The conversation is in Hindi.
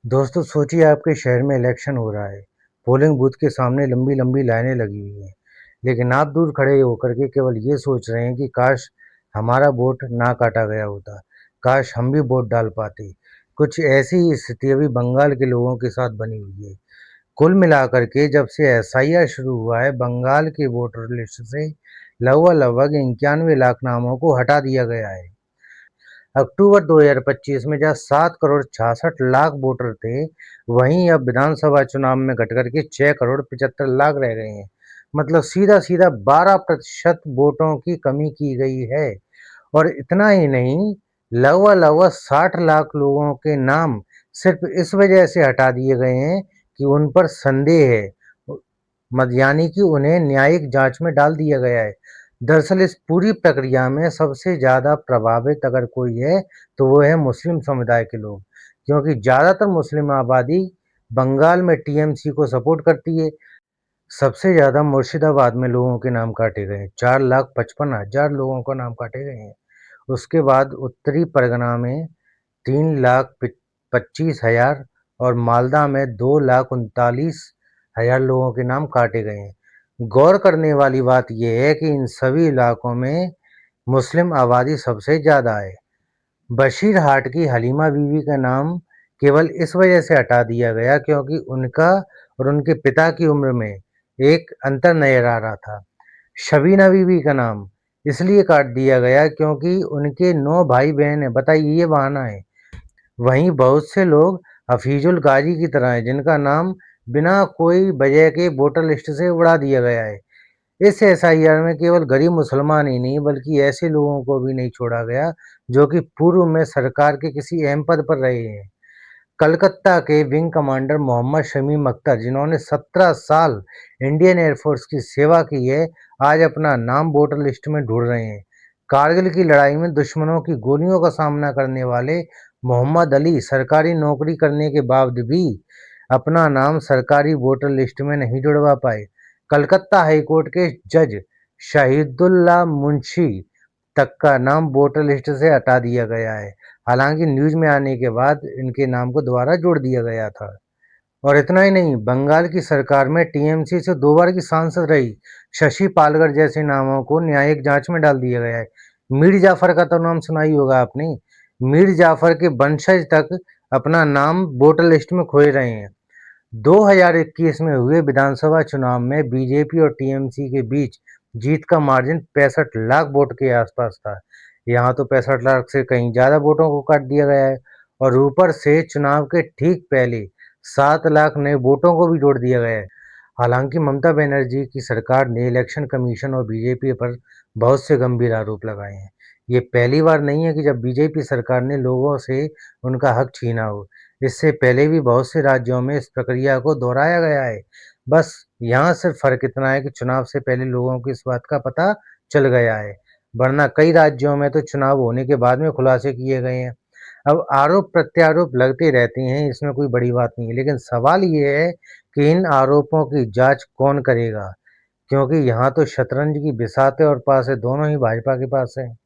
दोस्तों सोचिए आपके शहर में इलेक्शन हो रहा है। पोलिंग बूथ के सामने लंबी लंबी लाइनें लगी हुई हैं। लेकिन आप दूर खड़े होकर के केवल ये सोच रहे हैं कि काश हमारा वोट ना काटा गया होता, काश हम भी वोट डाल पाते। कुछ ऐसी ही स्थिति अभी बंगाल के लोगों के साथ बनी हुई है। कुल मिलाकर के जब से एसआईआर शुरू हुआ है, बंगाल के वोटर लिस्ट से लगभग लगभग 91 लाख नामों को हटा दिया गया है। अक्टूबर 2025 में जहाँ 7 करोड़ 66 लाख वोटर थे, वहीं अब विधानसभा चुनाव में घटकर के 6 करोड़ 75 लाख रह गए हैं। मतलब सीधा सीधा 12% वोटों की कमी की गई है। और इतना ही नहीं, लगभग लगभग 60 लाख लोगों के नाम सिर्फ इस वजह से हटा दिए गए हैं कि उन पर संदेह है, यानी कि उन्हें न्यायिक जांच में डाल दिया गया है। दरअसल इस पूरी प्रक्रिया में सबसे ज़्यादा प्रभावित अगर कोई है तो वो है मुस्लिम समुदाय के लोग, क्योंकि ज़्यादातर मुस्लिम आबादी बंगाल में टीएमसी को सपोर्ट करती है। सबसे ज़्यादा मुर्शिदाबाद में लोगों के नाम काटे गए हैं, 4,55,000 लोगों का नाम काटे गए हैं। उसके बाद उत्तरी परगना में 3,25,000 और मालदा में 2,39,000 लोगों के नाम काटे गए हैं। गौर करने वाली बात यह है कि इन सभी इलाकों में मुस्लिम आबादी सबसे ज़्यादा है। बशीरहाट की हलीमा बीवी का नाम केवल इस वजह से हटा दिया गया क्योंकि उनका और उनके पिता की उम्र में एक अंतर नज़र आ रहा था। शबीना बीवी का नाम इसलिए काट दिया गया क्योंकि उनके 9 भाई बहन हैं। बताइए, ये बहाना है। वहीं बहुत से लोग हफीजुल गाजी की तरह हैं, जिनका नाम बिना कोई वजह के वोटर लिस्ट से उड़ा दिया गया है। इस एसआईआर में केवल गरीब मुसलमान ही नहीं बल्कि ऐसे लोगों को भी नहीं छोड़ा गया जो कि पूर्व में सरकार के किसी अहम पद पर रहे हैं। कलकत्ता के विंग कमांडर मोहम्मद शमीम अख्तर, जिन्होंने 17 साल इंडियन एयरफोर्स की सेवा की है, आज अपना नाम वोटर लिस्ट में ढूंढ रहे हैं। कारगिल की लड़ाई में दुश्मनों की गोलियों का सामना करने वाले मोहम्मद अली सरकारी नौकरी करने के बावजूद भी अपना नाम सरकारी वोटर लिस्ट में नहीं जुड़वा पाए। कलकत्ता हाईकोर्ट के जज शाहिदुल्ला मुंशी तक का नाम वोटर लिस्ट से हटा दिया गया है। हालांकि न्यूज में आने के बाद इनके नाम को दोबारा जोड़ दिया गया था। और इतना ही नहीं, बंगाल की सरकार में टीएमसी से 2 बार की सांसद रही शशि पालकर जैसे नामों को न्यायिक जांच में डाल दिया गया है। मीर जाफर का तो नाम सुना ही होगा आपने। मीर जाफर के वंशज तक अपना नाम वोटर लिस्ट में खोए रहे हैं। 2021 में हुए विधानसभा चुनाव में बीजेपी और टीएमसी के बीच जीत का मार्जिन 65 लाख वोट के आसपास था। यहाँ तो 65 लाख से कहीं ज़्यादा वोटों को काट दिया गया है। और ऊपर से चुनाव के ठीक पहले 7 लाख नए वोटों को भी जोड़ दिया गया है। हालांकि ममता बनर्जी की सरकार ने इलेक्शन कमीशन और बीजेपी पर बहुत से गंभीर आरोप लगाए हैं। ये पहली बार नहीं है कि जब बीजेपी सरकार ने लोगों से उनका हक छीना हो। इससे पहले भी बहुत से राज्यों में इस प्रक्रिया को दोहराया गया है। बस यहाँ सिर्फ फर्क इतना है कि चुनाव से पहले लोगों को इस बात का पता चल गया है, वरना कई राज्यों में तो चुनाव होने के बाद में खुलासे किए गए हैं। अब आरोप प्रत्यारोप लगते रहते हैं, इसमें कोई बड़ी बात नहीं है, लेकिन सवाल ये है कि इन आरोपों की जांच कौन करेगा, क्योंकि यहाँ तो शतरंज की बिसातें और पासे दोनों ही भाजपा के पास है।